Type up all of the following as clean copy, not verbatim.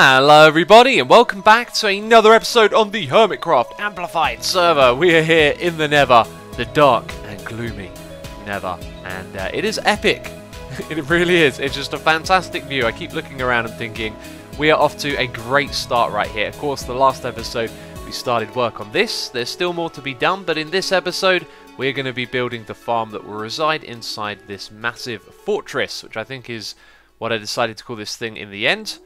Hello everybody and welcome back to another episode on the Hermitcraft Amplified server. We are here in the Nether, the dark and gloomy Nether, and it is epic. It really is. It's just a fantastic view. I keep looking around and thinking we are off to a great start right here. Of course, the last episode we started work on this. There's still more to be done, but in this episode we're going to be building the farm that will reside inside this massive fortress, which I think is what I decided to call this thing in the end.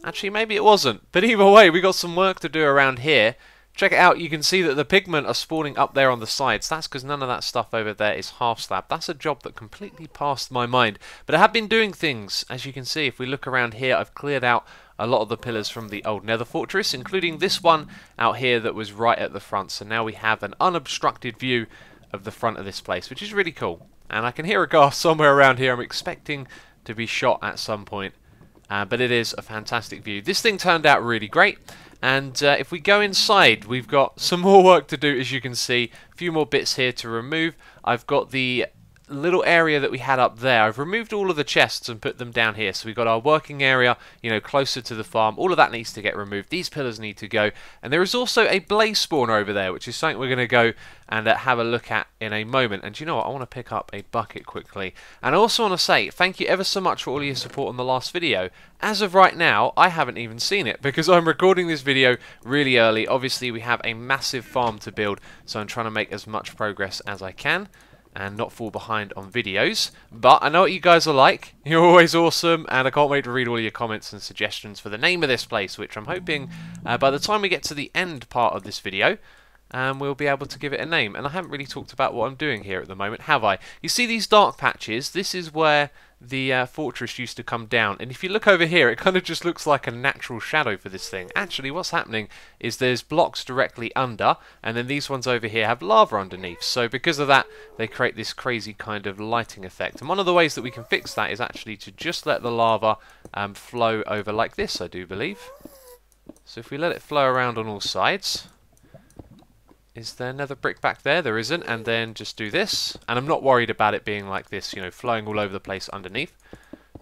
Actually, maybe it wasn't. But either way, we got some work to do around here. Check it out. You can see that the pigment are spawning up there on the sides. That's because none of that stuff over there is half slab. That's a job that completely passed my mind. But I have been doing things. As you can see, if we look around here, I've cleared out a lot of the pillars from the old Nether fortress, including this one out here that was right at the front. So now we have an unobstructed view of the front of this place, which is really cool. And I can hear a ghast somewhere around here. I'm expecting to be shot at some point. But it is a fantastic view. This thing turned out really great, and if we go inside, we've got some more work to do, as you can see. A few more bits here to remove. I've got the little area that we had up there. I've removed all of the chests and put them down here. So we've got our working area, you know, closer to the farm. All of that needs to get removed. These pillars need to go. And there is also a blaze spawner over there, which is something we're going to go and have a look at in a moment. And do you know what? I want to pick up a bucket quickly. And I also want to say thank you ever so much for all your support on the last video. As of right now, I haven't even seen it because I'm recording this video really early. Obviously, we have a massive farm to build, so I'm trying to make as much progress as I can and not fall behind on videos. But I know what you guys are like. You're always awesome, and I can't wait to read all your comments and suggestions for the name of this place, which I'm hoping by the time we get to the end part of this video, we'll be able to give it a name. And I haven't really talked about what I'm doing here at the moment, have I? You see these dark patches? This is where the fortress used to come down, and if you look over here, it kind of just looks like a natural shadow for this thing. Actually, what's happening is there's blocks directly under, and then these ones over here have lava underneath. So because of that, they create this crazy kind of lighting effect. And one of the ways that we can fix that is actually to just let the lava flow over like this, I do believe. So if we let it flow around on all sides. Is there another brick back there? There isn't. And then just do this. And I'm not worried about it being like this, you know, flowing all over the place underneath.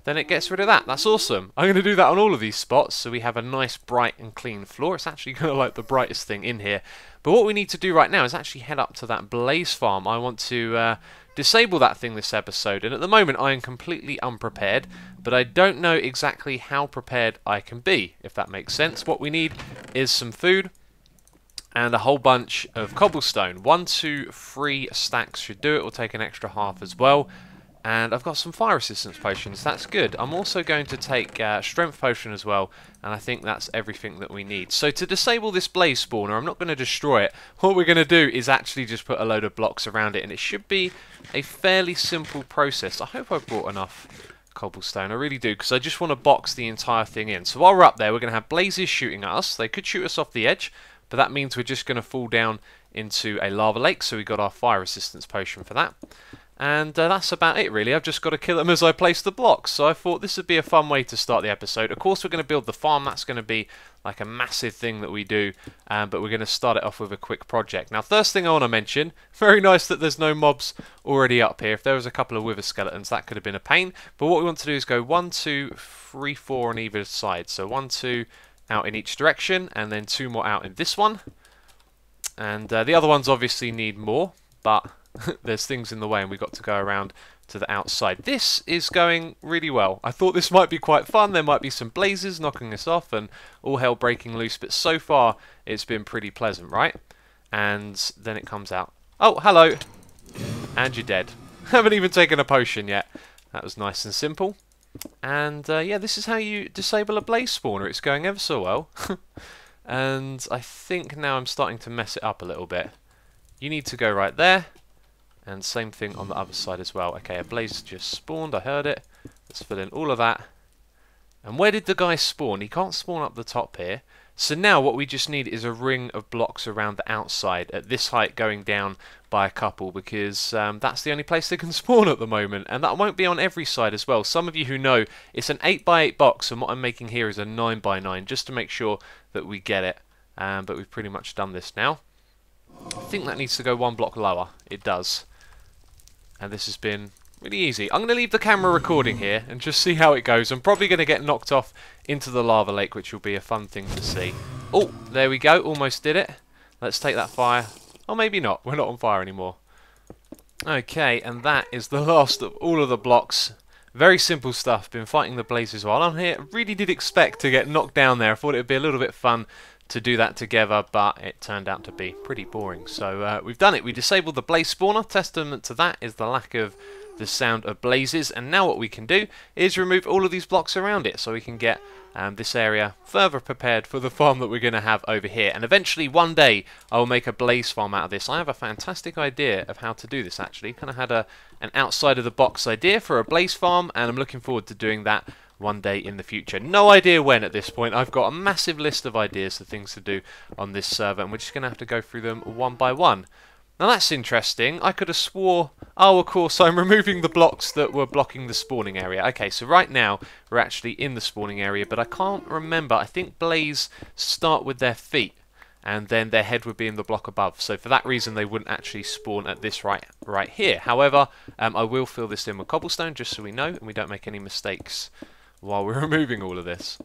Then it gets rid of that. That's awesome. I'm going to do that on all of these spots so we have a nice, bright and clean floor. It's actually kind of like the brightest thing in here. But what we need to do right now is actually head up to that blaze farm. I want to disable that thing this episode. And at the moment, I am completely unprepared. But I don't know exactly how prepared I can be, if that makes sense. What we need is some food and a whole bunch of cobblestone. 1, 2, 3 stacks should do it. We'll take an extra half as well. And I've got some fire resistance potions. That's good. I'm also going to take strength potion as well. And I think that's everything that we need. So to disable this blaze spawner, I'm not going to destroy it. What we're going to do is actually just put a load of blocks around it. And it should be a fairly simple process. I hope I've brought enough cobblestone. I really do, because I just want to box the entire thing in. So while we're up there, we're going to have blazes shooting at us. They could shoot us off the edge, but that means we're just going to fall down into a lava lake, so we got our fire resistance potion for that. And that's about it, really. I've just got to kill them as I place the blocks. So I thought this would be a fun way to start the episode. Of course, we're going to build the farm. That's going to be like a massive thing that we do. But we're going to start it off with a quick project. Now, first thing I want to mention, very nice that there's no mobs already up here. If there was a couple of wither skeletons, that could have been a pain. But what we want to do is go 1, 2, 3, 4 on either side. So 1, 2... out in each direction, and then 2 more out in this one. And the other ones obviously need more, but there's things in the way and we've got to go around to the outside. This is going really well. I thought this might be quite fun. There might be some blazes knocking us off and all hell breaking loose, but so far it's been pretty pleasant, right? And then it comes out. Oh, hello! And you're dead. Haven't even taken a potion yet. That was nice and simple. And yeah, this is how you disable a blaze spawner. It's going ever so well. And I think now I'm starting to mess it up a little bit. You need to go right there. And same thing on the other side as well. Okay, a blaze just spawned. I heard it. Let's fill in all of that. And where did the guy spawn? He can't spawn up the top here. So now what we just need is a ring of blocks around the outside at this height, going down by a couple, because that's the only place they can spawn at the moment, and that won't be on every side as well. Some of you who know, it's an 8x8 box, and what I'm making here is a 9x9, just to make sure that we get it. But we've pretty much done this now. I think that needs to go 1 block lower. It does. And this has been Really easy. I'm going to leave the camera recording here and just see how it goes. I'm probably going to get knocked off into the lava lake, which will be a fun thing to see. Oh, there we go. Almost did it. Let's take that fire. Oh, maybe not. We're not on fire anymore. Okay, and that is the last of all of the blocks. Very simple stuff. Been fighting the blazes while I'm here. Really did expect to get knocked down there. I thought it would be a little bit fun to do that together, but it turned out to be pretty boring. So we've done it. We disabled the blaze spawner. Testament to that is the lack of the sound of blazes, and now what we can do is remove all of these blocks around it so we can get this area further prepared for the farm that we're going to have over here. And eventually one day I will make a blaze farm out of this. I have a fantastic idea of how to do this actually. Kind of had an outside of the box idea for a blaze farm, and I'm looking forward to doing that one day in the future. No idea when at this point. I've got a massive list of ideas of things to do on this server, and we're just going to have to go through them one by one. Now that's interesting. I could have swore... Oh, of course, I'm removing the blocks that were blocking the spawning area. Okay, so right now we're actually in the spawning area, but I can't remember. I think blaze start with their feet, and then their head would be in the block above. So for that reason, they wouldn't actually spawn at this right here. However, I will fill this in with cobblestone, just so we know, and we don't make any mistakes while we're removing all of this.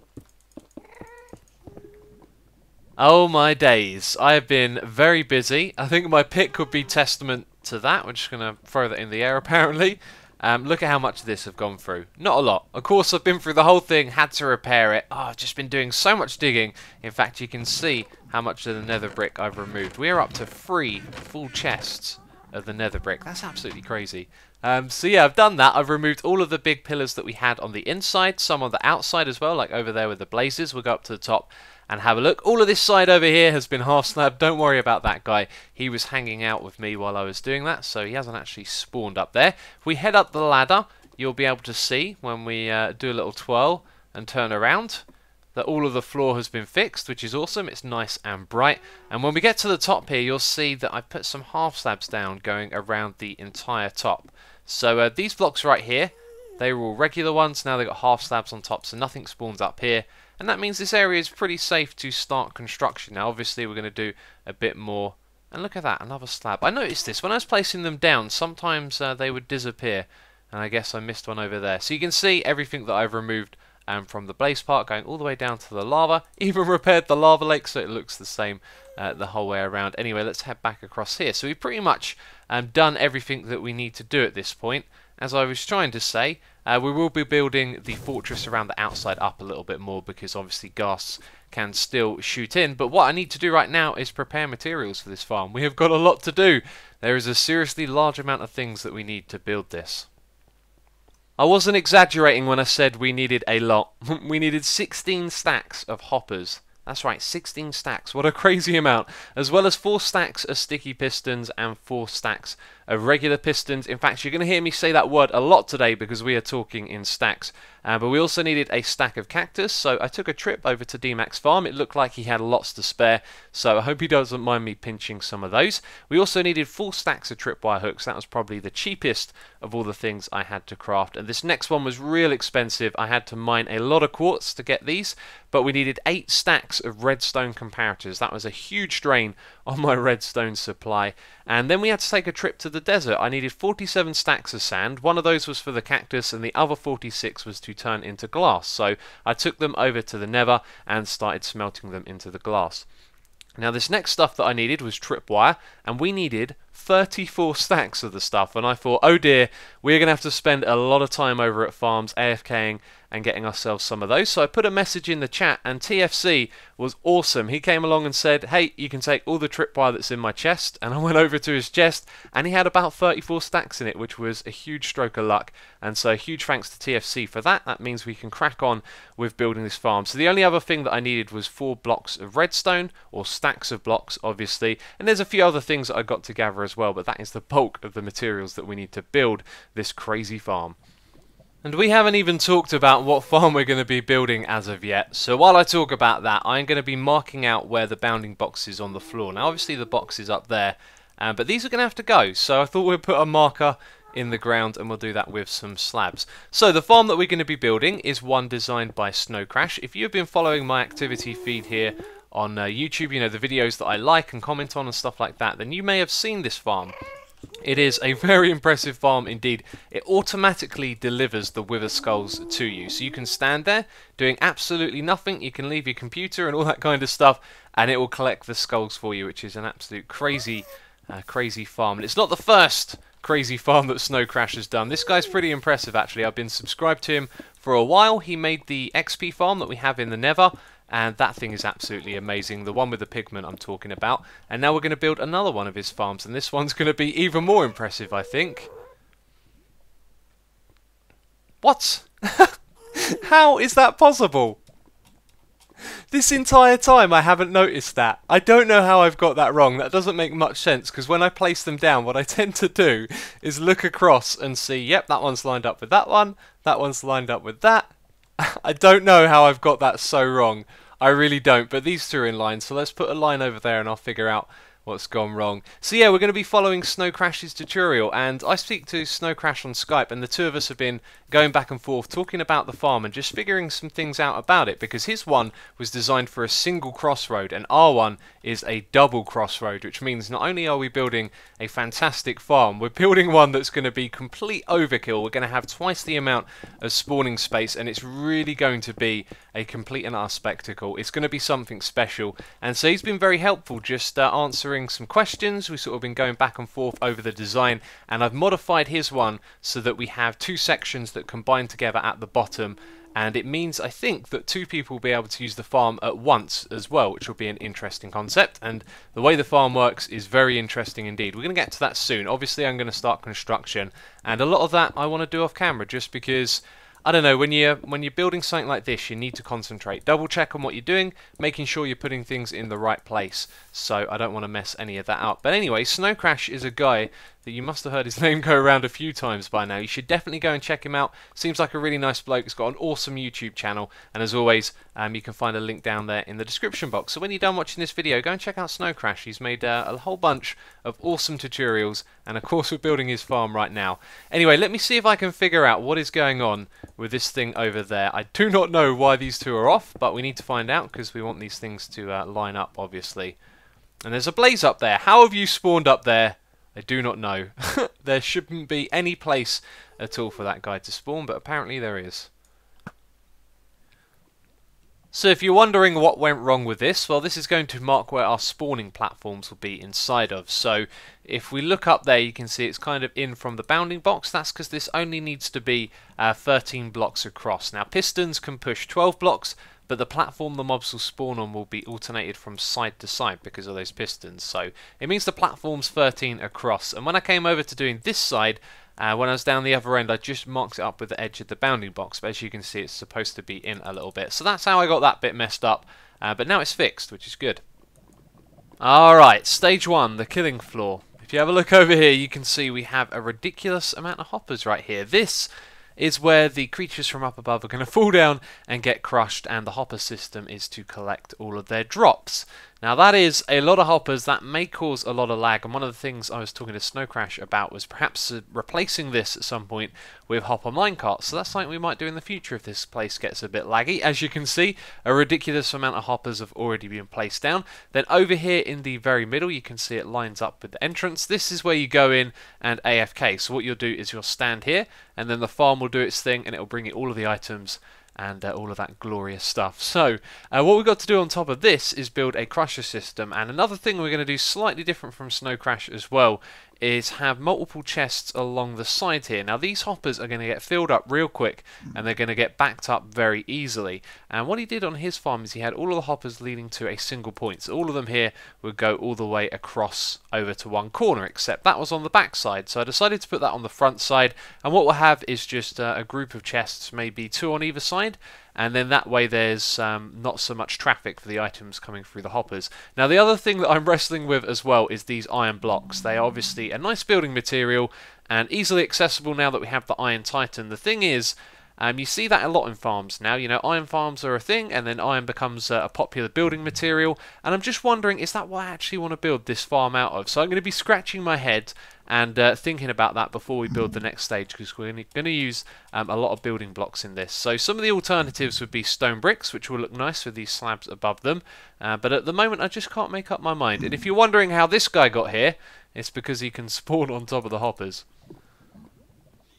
Oh my days, I have been very busy. I think my pick would be testament to that. We're just going to throw that in the air apparently. Look at how much of this I've gone through. Not a lot. Of course, I've been through the whole thing, had to repair it. Oh, I've just been doing so much digging. In fact, you can see how much of the nether brick I've removed. We're up to 3 full chests of the nether brick. That's absolutely crazy. So yeah, I've done that. I've removed all of the big pillars that we had on the inside, some on the outside as well, like over there with the blazes. We'll go up to the top and have a look. All of this side over here has been half slabbed. Don't worry about that guy. He was hanging out with me while I was doing that, so he hasn't actually spawned up there. If we head up the ladder, you'll be able to see when we do a little twirl and turn around that all of the floor has been fixed, which is awesome. It's nice and bright. And when we get to the top here, you'll see that I've put some half slabs down going around the entire top. So these blocks right here, they were all regular ones. Now they've got half slabs on top, so nothing spawns up here. And that means this area is pretty safe to start construction. Now obviously we're going to do a bit more. And look at that, another slab. I noticed this when I was placing them down, sometimes they would disappear. And I guess I missed one over there. So you can see everything that I've removed from the blaze part going all the way down to the lava. Even repaired the lava lake so it looks the same the whole way around. Anyway, let's head back across here. So we've pretty much done everything that we need to do at this point. As I was trying to say, we will be building the fortress around the outside up a little bit more because obviously ghasts can still shoot in. But what I need to do right now is prepare materials for this farm. We have got a lot to do. There is a seriously large amount of things that we need to build this. I wasn't exaggerating when I said we needed a lot. We needed 16 stacks of hoppers. That's right, 16 stacks. What a crazy amount. As well as 4 stacks of sticky pistons and 4 stacks of regular pistons. In fact, you're going to hear me say that word a lot today because we are talking in stacks. But we also needed a stack of cactus, so I took a trip over to D-Mac's farm. It looked like he had lots to spare, so I hope he doesn't mind me pinching some of those. We also needed 4 stacks of tripwire hooks. That was probably the cheapest of all the things I had to craft. And this next one was real expensive. I had to mine a lot of quartz to get these, but we needed 8 stacks of redstone comparators. That was a huge drain on my redstone supply. And then we had to take a trip to the desert. I needed 47 stacks of sand. One of those was for the cactus and the other 46 was to turn into glass. So I took them over to the Nether and started smelting them into the glass. Now this next stuff that I needed was tripwire, and we needed 34 stacks of the stuff, and I thought, oh dear, we're going to have to spend a lot of time over at farms AFKing and getting ourselves some of those. So I put a message in the chat, and TFC was awesome. He came along and said, hey, you can take all the tripwire that's in my chest, and I went over to his chest and he had about 34 stacks in it, which was a huge stroke of luck. And so huge thanks to TFC for that. That means we can crack on with building this farm. So the only other thing that I needed was 4 blocks of redstone, or stacks of blocks obviously, and there's a few other things that I got to gather as well, but that is the bulk of the materials that we need to build this crazy farm. And we haven't even talked about what farm we're going to be building as of yet. So while I talk about that, I'm going to be marking out where the bounding box is on the floor. Now obviously the box is up there, but these are going to have to go. So I thought we'd put a marker in the ground, and we'll do that with some slabs. So the farm that we're going to be building is one designed by Snocrash. If you've been following my activity feed here on YouTube, you know, the videos that I like and comment on and stuff like that, then you may have seen this farm. It is a very impressive farm indeed. It automatically delivers the wither skulls to you. So you can stand there doing absolutely nothing. You can leave your computer and all that kind of stuff, and it will collect the skulls for you, which is an absolute crazy farm. And it's not the first crazy farm that Snocrash has done. This guy's pretty impressive, actually. I've been subscribed to him for a while. He made the XP farm that we have in the Nether, and that thing is absolutely amazing, the one with the pigment I'm talking about. And now we're going to build another one of his farms, and this one's going to be even more impressive, I think. What? How is that possible? This entire time I haven't noticed that. I don't know how I've got that wrong. That doesn't make much sense, because when I place them down, what I tend to do is look across and see, yep, that one's lined up with that one, that one's lined up with that. I don't know how I've got that so wrong. I really don't, but these two are in line, so let's put a line over there and I'll figure out what's gone wrong. So yeah, we're going to be following Snocrash's tutorial, and I speak to Snocrash on Skype, and the two of us have been going back and forth talking about the farm and just figuring some things out about it, because his one was designed for a single crossroad and our one is a double crossroad, which means not only are we building a fantastic farm, we're building one that's going to be complete overkill. We're going to have twice the amount of spawning space, and it's really going to be a complete and utter spectacle. It's going to be something special, and so he's been very helpful, just answering some questions. We've sort of been going back and forth over the design, and I've modified his one so that we have two sections that combine together at the bottom, and it means, I think, that two people will be able to use the farm at once as well, which will be an interesting concept. And the way the farm works is very interesting indeed. We're going to get to that soon. Obviously I'm going to start construction, and a lot of that I want to do off camera, just because I don't know, when you're building something like this, you need to concentrate. Double check on what you're doing, making sure you're putting things in the right place. So I don't want to mess any of that up. But anyway, Snocrash is a guy that you must have heard his name go around a few times by now. You should definitely go and check him out. Seems like a really nice bloke. He's got an awesome YouTube channel, and as always, you can find a link down there in the description box. So when you're done watching this video, go and check out Snocrash. He's made a whole bunch of awesome tutorials, and of course we're building his farm right now. Anyway, let me see if I can figure out what is going on with this thing over there. I do not know why these two are off, but we need to find out, because we want these things to line up, obviously. And there's a blaze up there. How have you spawned up there? I do not know. There shouldn't be any place at all for that guy to spawn, but apparently there is. So if you're wondering what went wrong with this, well, this is going to mark where our spawning platforms will be inside of. So if we look up there, you can see it's kind of in from the bounding box. That's because this only needs to be 13 blocks across. Now pistons can push 12 blocks, but the platform the mobs will spawn on will be alternated from side to side because of those pistons. So it means the platform's 13 across. And when I came over to doing this side, when I was down the other end, I just marked it up with the edge of the bounding box. But as you can see, it's supposed to be in a little bit. So that's how I got that bit messed up. But now it's fixed, which is good. Alright, stage 1, the killing floor. If you have a look over here, you can see we have a ridiculous amount of hoppers right here. This is where the creatures from up above are going to fall down and get crushed, and the hopper system is to collect all of their drops. Now that is a lot of hoppers. That may cause a lot of lag, and one of the things I was talking to Snocrash about was perhaps replacing this at some point with hopper minecarts. So that's something we might do in the future if this place gets a bit laggy. As you can see, a ridiculous amount of hoppers have already been placed down. Then over here in the very middle, you can see it lines up with the entrance. This is where you go in and AFK. So what you'll do is you'll stand here, and then the farm will do its thing, and it will bring you all of the items and all of that glorious stuff. So what we've got to do on top of this is build a crusher system, and another thing we're going to do slightly different from Snocrash as well is have multiple chests along the side here. Now these hoppers are going to get filled up real quick, and they're going to get backed up very easily. And what he did on his farm is he had all of the hoppers leading to a single point. So all of them here would go all the way across over to one corner, except that was on the back side. So I decided to put that on the front side, and what we'll have is just a group of chests, maybe 2 on either side. And then that way there's not so much traffic for the items coming through the hoppers. Now the other thing that I'm wrestling with as well is these iron blocks. They are obviously a nice building material and easily accessible now that we have the Iron Titan. The thing is, you see that a lot in farms now. You know, iron farms are a thing, and then iron becomes a popular building material. And I'm just wondering, is that what I actually want to build this farm out of? So I'm going to be scratching my head and thinking about that before we build the next stage, because we're going to use a lot of building blocks in this. So some of the alternatives would be stone bricks, which will look nice with these slabs above them, but at the moment I just can't make up my mind. And if you're wondering how this guy got here, it's because he can spawn on top of the hoppers.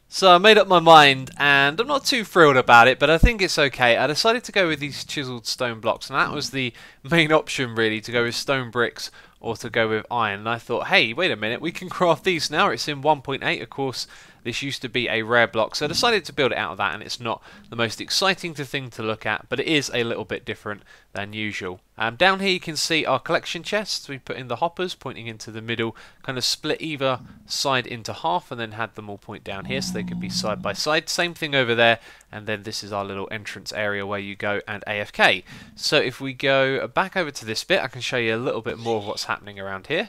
So I made up my mind, and I'm not too thrilled about it, but I think it's okay. I decided to go with these chiseled stone blocks, and that was the main option really, to go with stone bricks or to go with iron. And I thought, hey, wait a minute, we can craft these now. It's in 1.8, of course. This used to be a rare block, so I decided to build it out of that, and it's not the most exciting thing to look at, but it is a little bit different than usual. Down here you can see our collection chests. We put in the hoppers pointing into the middle, kind of split either side into half, and then had them all point down here so they could be side by side. Same thing over there, and then this is our little entrance area where you go and AFK. So if we go back over to this bit, I can show you a little bit more of what's happening around here.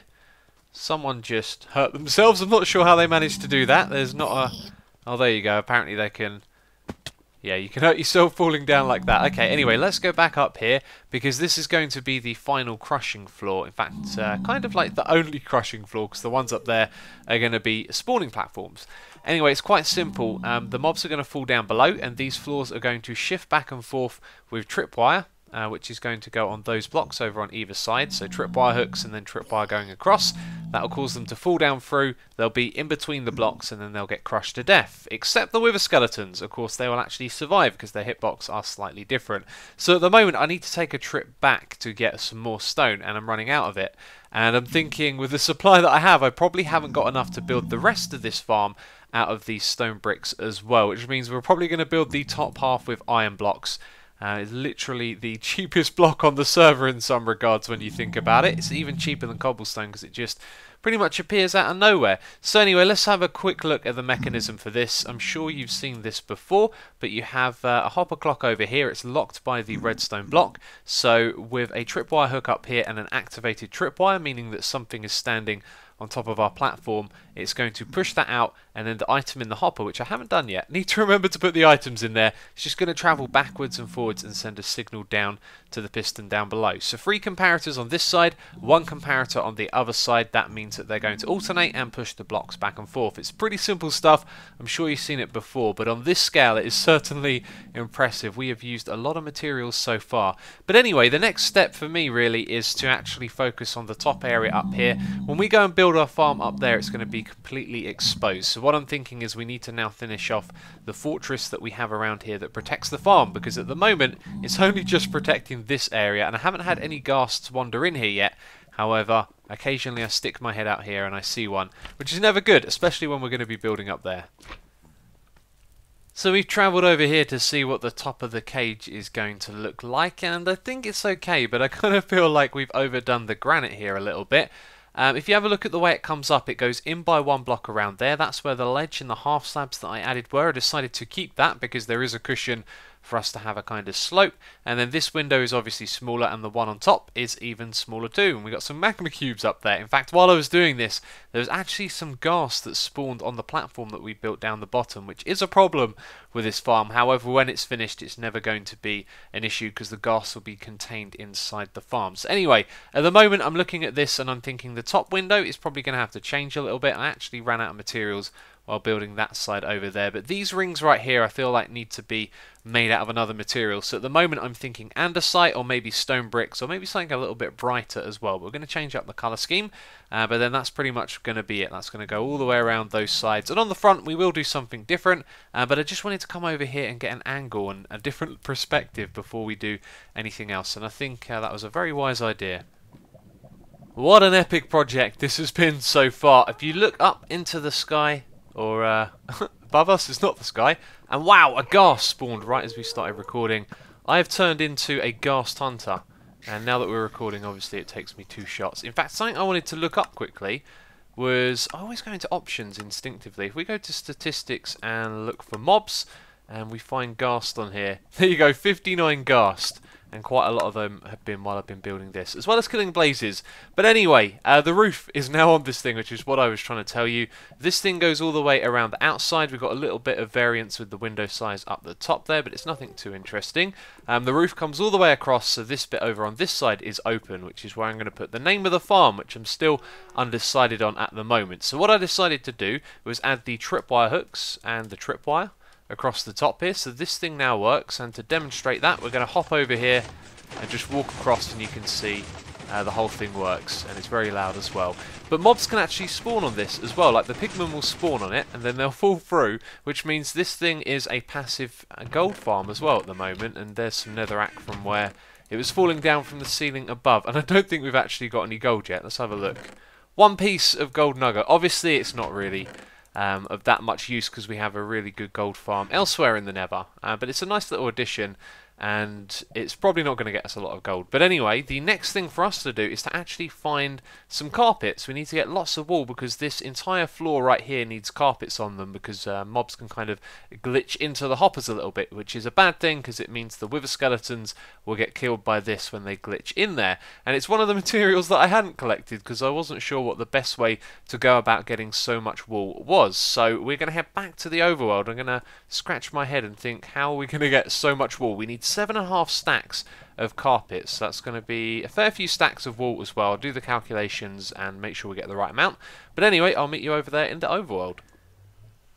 Someone just hurt themselves. I'm not sure how they managed to do that. There's not a... Oh, there you go. Apparently they can... Yeah, you can hurt yourself falling down like that. Okay, anyway, let's go back up here, because this is going to be the final crushing floor. In fact, kind of like the only crushing floor, because the ones up there are going to be spawning platforms. Anyway, it's quite simple. The mobs are going to fall down below, and these floors are going to shift back and forth with tripwire, which is going to go on those blocks over on either side. So tripwire hooks and then tripwire going across. That will cause them to fall down through. They'll be in between the blocks and then they'll get crushed to death. Except the wither skeletons. Of course, they will actually survive because their hitbox are slightly different. So at the moment, I need to take a trip back to get some more stone, and I'm running out of it. And I'm thinking, with the supply that I have, I probably haven't got enough to build the rest of this farm out of these stone bricks as well, which means we're probably going to build the top half with iron blocks. It's literally the cheapest block on the server in some regards when you think about it. It's even cheaper than cobblestone because it just pretty much appears out of nowhere. So anyway, let's have a quick look at the mechanism for this. I'm sure you've seen this before, but you have a hopper clock over here. It's locked by the redstone block. So with a tripwire hook up here and an activated tripwire, meaning that something is standing on top of our platform, it's going to push that out, and then the item in the hopper, which I haven't done yet, need to remember to put the items in there, it's just going to travel backwards and forwards and send a signal down to the piston down below. So 3 comparators on this side, 1 comparator on the other side. That means that they're going to alternate and push the blocks back and forth. It's pretty simple stuff. I'm sure you've seen it before, but on this scale it is certainly impressive. We have used a lot of materials so far. But anyway, the next step for me really is to actually focus on the top area up here. When we go and build our farm up there, it's going to be completely exposed. So what I'm thinking is we need to now finish off the fortress that we have around here that protects the farm, because at the moment it's only just protecting this area, and I haven't had any ghasts wander in here yet. However, occasionally I stick my head out here and I see one, which is never good, especially when we're going to be building up there. So we've travelled over here to see what the top of the cage is going to look like, and I think it's okay, but I kind of feel like we've overdone the granite here a little bit. If you have a look at the way it comes up, it goes in by 1 block around there. That's where the ledge and the half slabs that I added were. I decided to keep that because there is a cushion for us to have a kind of slope. And then this window is obviously smaller, and the one on top is even smaller too. And we got some magma cubes up there. In fact, while I was doing this, there was actually some ghast that spawned on the platform that we built down the bottom, which is a problem with this farm. However, when it's finished, it's never going to be an issue because the ghast will be contained inside the farm. So anyway, at the moment I'm looking at this and I'm thinking the top window is probably going to have to change a little bit. I actually ran out of materials while building that side over there, but these rings right here I feel like need to be made out of another material. So at the moment I'm thinking andesite, or maybe stone bricks, or maybe something a little bit brighter as well. But we're going to change up the colour scheme, but then that's pretty much going to be it. That's going to go all the way around those sides, and on the front we will do something different, but I just wanted to come over here and get an angle and a different perspective before we do anything else, and I think that was a very wise idea. What an epic project this has been so far. If you look up into the sky, or above us, it's not the sky, and wow, a ghast spawned right as we started recording. I have turned into a ghast hunter, and now that we're recording, obviously it takes me 2 shots. In fact, something I wanted to look up quickly was, I always go into options instinctively. If we go to statistics and look for mobs, and we find ghast on here, there you go, 59 ghast. and quite a lot of them have been while I've been building this, as well as killing blazes. But anyway, the roof is now on this thing, which is what I was trying to tell you. This thing goes all the way around the outside. We've got a little bit of variance with the window size up the top there, but it's nothing too interesting. The roof comes all the way across, so this bit over on this side is open, which is where I'm going to put the name of the farm, which I'm still undecided on at the moment. So what I decided to do was add the tripwire hooks and the tripwire across the top here, so this thing now works. And to demonstrate that, we're going to hop over here and just walk across, and you can see the whole thing works, and it's very loud as well. But mobs can actually spawn on this as well, like the pigmen will spawn on it and then they'll fall through, which means this thing is a passive gold farm as well at the moment. And there's some netherrack from where it was falling down from the ceiling above, and I don't think we've actually got any gold yet. Let's have a look. One piece of gold nugget. Obviously it's not really of that much use because we have a really good gold farm elsewhere in the Nether, but it's a nice little addition, and it's probably not going to get us a lot of gold. But anyway, the next thing for us to do is to actually find some carpets. We need to get lots of wool because this entire floor right here needs carpets on them, because mobs can kind of glitch into the hoppers a little bit, which is a bad thing because it means the wither skeletons will get killed by this when they glitch in there. And it's one of the materials that I hadn't collected because I wasn't sure what the best way to go about getting so much wool was. So we're going to head back to the overworld. I'm going to scratch my head and think, how are we going to get so much wool? We need 7.5 stacks of carpets. That's going to be a fair few stacks of wool as well. I'll do the calculations and make sure we get the right amount. But anyway, I'll meet you over there in the overworld.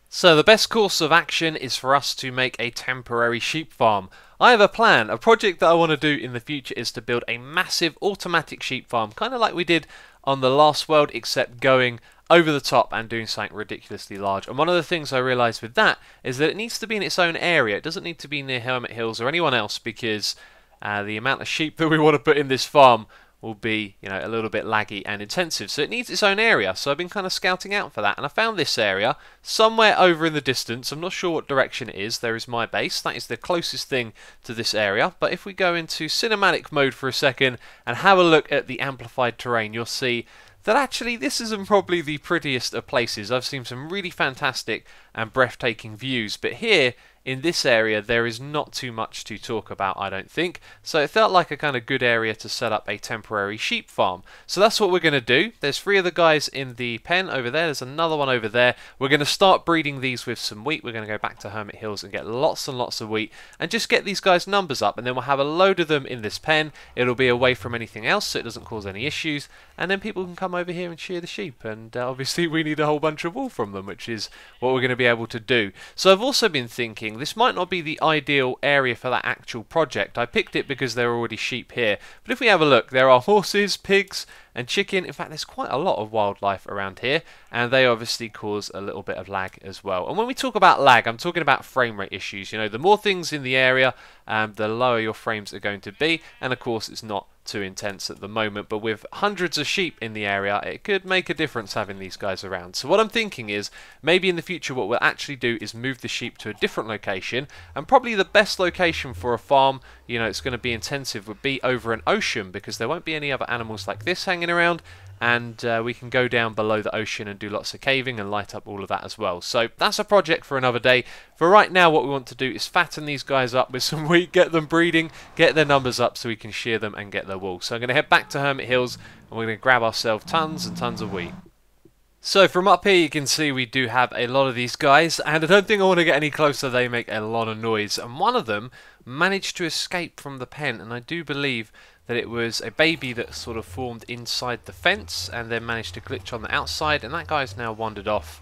So the best course of action is for us to make a temporary sheep farm. I have a plan. A project that I want to do in the future is to build a massive automatic sheep farm, kind of like we did on the last world, except going over the top and doing something ridiculously large. And one of the things I realised with that is that it needs to be in its own area. It doesn't need to be near Hermit Hills or anyone else, because the amount of sheep that we want to put in this farm will be, you know, a little bit laggy and intensive. So it needs its own area. So I've been kind of scouting out for that, and I found this area somewhere over in the distance. I'm not sure what direction it is. There is my base. That is the closest thing to this area. But if we go into cinematic mode for a second and have a look at the amplified terrain, you'll see that actually this isn't probably the prettiest of places. I've seen some really fantastic and breathtaking views, but here in this area there is not too much to talk about, I don't think. So it felt like a kind of good area to set up a temporary sheep farm. So that's what we're going to do. There's 3 of the guys in the pen over there. There's another one over there. We're going to start breeding these with some wheat. We're going to go back to Hermit Hills and get lots and lots of wheat and just get these guys' numbers up, and then we'll have a load of them in this pen. It'll be away from anything else so it doesn't cause any issues, and then people can come over here and shear the sheep, and obviously we need a whole bunch of wool from them, which is what we're going to be able to do. So I've also been thinking this might not be the ideal area for that actual project. I picked it because there are already sheep here, but if we have a look, there are horses, pigs and chicken. In fact, there's quite a lot of wildlife around here, and they obviously cause a little bit of lag as well. And when we talk about lag, I'm talking about frame rate issues. You know, the more things in the area, the lower your frames are going to be, and of course it's not too intense at the moment, but with hundreds of sheep in the area it could make a difference having these guys around. So what I'm thinking is maybe in the future what we'll actually do is move the sheep to a different location, and probably the best location for a farm, you know, it's going to be intensive, would be over an ocean, because there won't be any other animals like this hanging around, and we can go down below the ocean and do lots of caving and light up all of that as well. So that's a project for another day. For right now, what we want to do is fatten these guys up with some wheat, get them breeding, get their numbers up so we can shear them and get their wool. So I'm going to head back to Hermit Hills and we're going to grab ourselves tons and tons of wheat. So from up here you can see we do have a lot of these guys, and I don't think I want to get any closer. They make a lot of noise, and one of them managed to escape from the pen, and I do believe that it was a baby that sort of formed inside the fence and then managed to glitch on the outside, and that guy's now wandered off,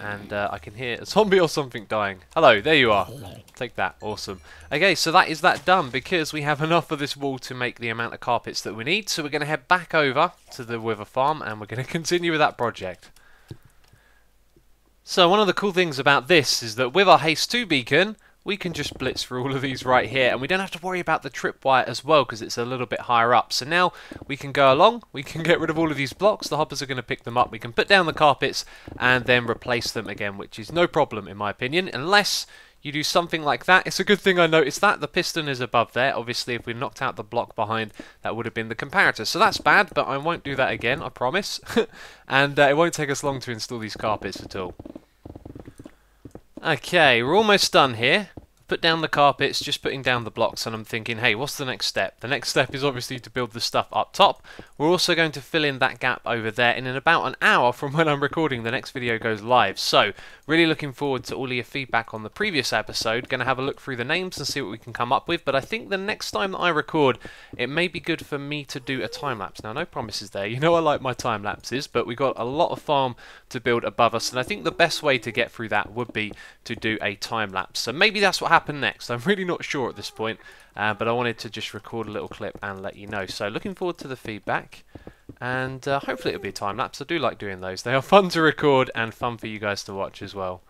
and I can hear a zombie or something dying. Hello, there you are. Take that. Awesome. Okay, so that is that done, because we have enough of this wool to make the amount of carpets that we need. So we're going to head back over to the wither farm and we're going to continue with that project. So one of the cool things about this is that with our haste 2 beacon we can just blitz through all of these right here, and we don't have to worry about the tripwire as well because it's a little bit higher up. So now we can go along, we can get rid of all of these blocks, the hoppers are going to pick them up, we can put down the carpets and then replace them again, which is no problem in my opinion, unless you do something like that. It's a good thing I noticed that. The piston is above there. Obviously if we knocked out the block behind, that would have been the comparator. So that's bad, but I won't do that again, I promise. And it won't take us long to install these carpets at all. Okay, we're almost done here. put down the carpets, just putting down the blocks, and I'm thinking, hey, what's the next step? The next step is obviously to build the stuff up top. We're also going to fill in that gap over there, and in about an hour from when I'm recording, the next video goes live. So, really looking forward to all of your feedback on the previous episode. Going to have a look through the names and see what we can come up with, but I think the next time that I record, it may be good for me to do a time-lapse. Now, no promises there. You know I like my time-lapses, but we got a lot of farm to build above us, and I think the best way to get through that would be to do a time-lapse. So maybe that's what happened next. I'm really not sure at this point, but I wanted to just record a little clip and let you know. So looking forward to the feedback, and hopefully it'll be a time-lapse. I do like doing those. They are fun to record and fun for you guys to watch as well.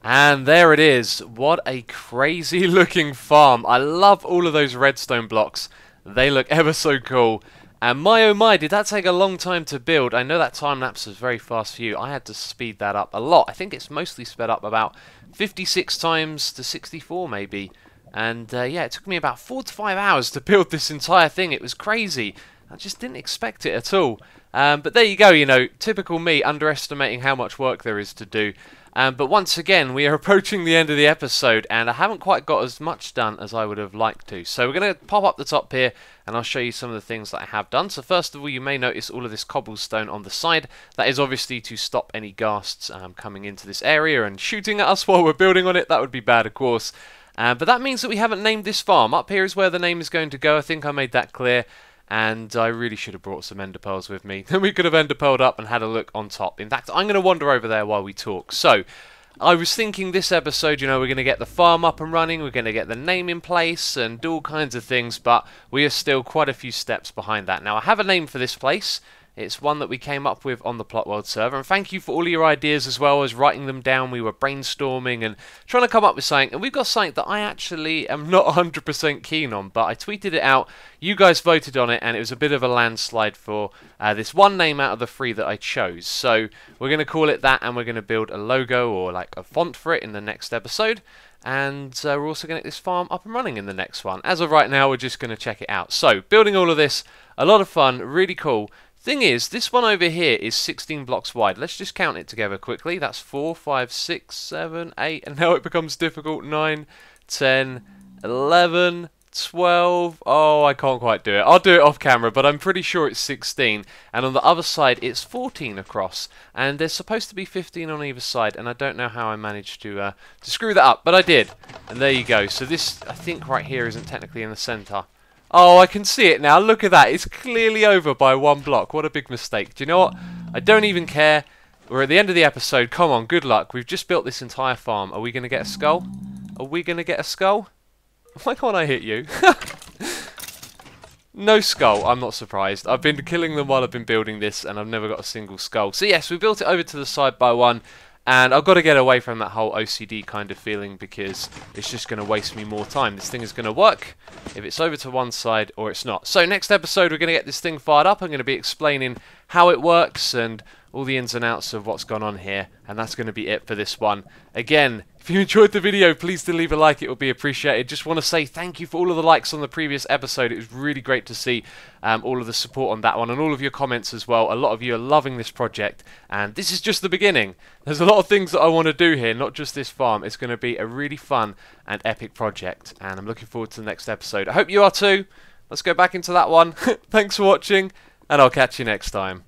And there it is. What a crazy looking farm. I love all of those redstone blocks. They look ever so cool. And my oh my, did that take a long time to build. I know that time lapse was very fast for you. I had to speed that up a lot. I think it's mostly sped up about 56 times to 64 maybe. And yeah, it took me about 4 to 5 hours to build this entire thing. It was crazy. I just didn't expect it at all. But there you go, you know, typical me underestimating how much work there is to do. But once again, we are approaching the end of the episode, and I haven't quite got as much done as I would have liked to. So we're going to pop up the top here, and I'll show you some of the things that I have done. So first of all, you may notice all of this cobblestone on the side. That is obviously to stop any ghasts coming into this area and shooting at us while we're building on it. That would be bad, of course. But that means that we haven't named this farm. Up here is where the name is going to go. I think I made that clear. And I really should have brought some ender pearls with me. Then we could have ender pearled up and had a look on top. In fact, I'm going to wander over there while we talk. So, I was thinking this episode, you know, we're going to get the farm up and running, we're going to get the name in place and do all kinds of things, but we are still quite a few steps behind that. Now, I have a name for this place. It's one that we came up with on the Plot World server, and thank you for all your ideas as well as writing them down. We were brainstorming and trying to come up with something, and we've got something that I actually am not 100% keen on, but I tweeted it out, you guys voted on it, and it was a bit of a landslide for this one name out of the 3 that I chose. So we're going to call it that, and we're going to build a logo or like a font for it in the next episode. And we're also going to get this farm up and running in the next one. As of right now, we're just going to check it out. So, building all of this, a lot of fun, really cool. Thing is, this one over here is 16 blocks wide. Let's just count it together quickly. That's 4, 5, 6, 7, 8, and now it becomes difficult. 9, 10, 11, 12. Oh, I can't quite do it. I'll do it off camera, but I'm pretty sure it's 16. And on the other side, it's 14 across. And there's supposed to be 15 on either side, and I don't know how I managed to screw that up, but I did. And there you go. So this, I think, right here isn't technically in the center. Oh, I can see it now. Look at that. It's clearly over by 1 block. What a big mistake. Do you know what? I don't even care. We're at the end of the episode. Come on, good luck. We've just built this entire farm. Are we going to get a skull? Are we going to get a skull? Why can't I hit you? No skull. I'm not surprised. I've been killing them while I've been building this, and I've never got a single skull. So yes, we built it over to the side by 1. And I've got to get away from that whole OCD kind of feeling because it's just going to waste me more time. This thing is going to work if it's over to one side or it's not. So next episode we're going to get this thing fired up. I'm going to be explaining how it works and all the ins and outs of what's gone on here, and that's going to be it for this one. Again, if you enjoyed the video, please do leave a like, it would be appreciated. Just want to say thank you for all of the likes on the previous episode. It was really great to see all of the support on that one and all of your comments as well. A lot of you are loving this project, and this is just the beginning. There's a lot of things that I want to do here, not just this farm. It's going to be a really fun and epic project, and I'm looking forward to the next episode. I hope you are too. Let's go back into that one. Thanks for watching, and I'll catch you next time.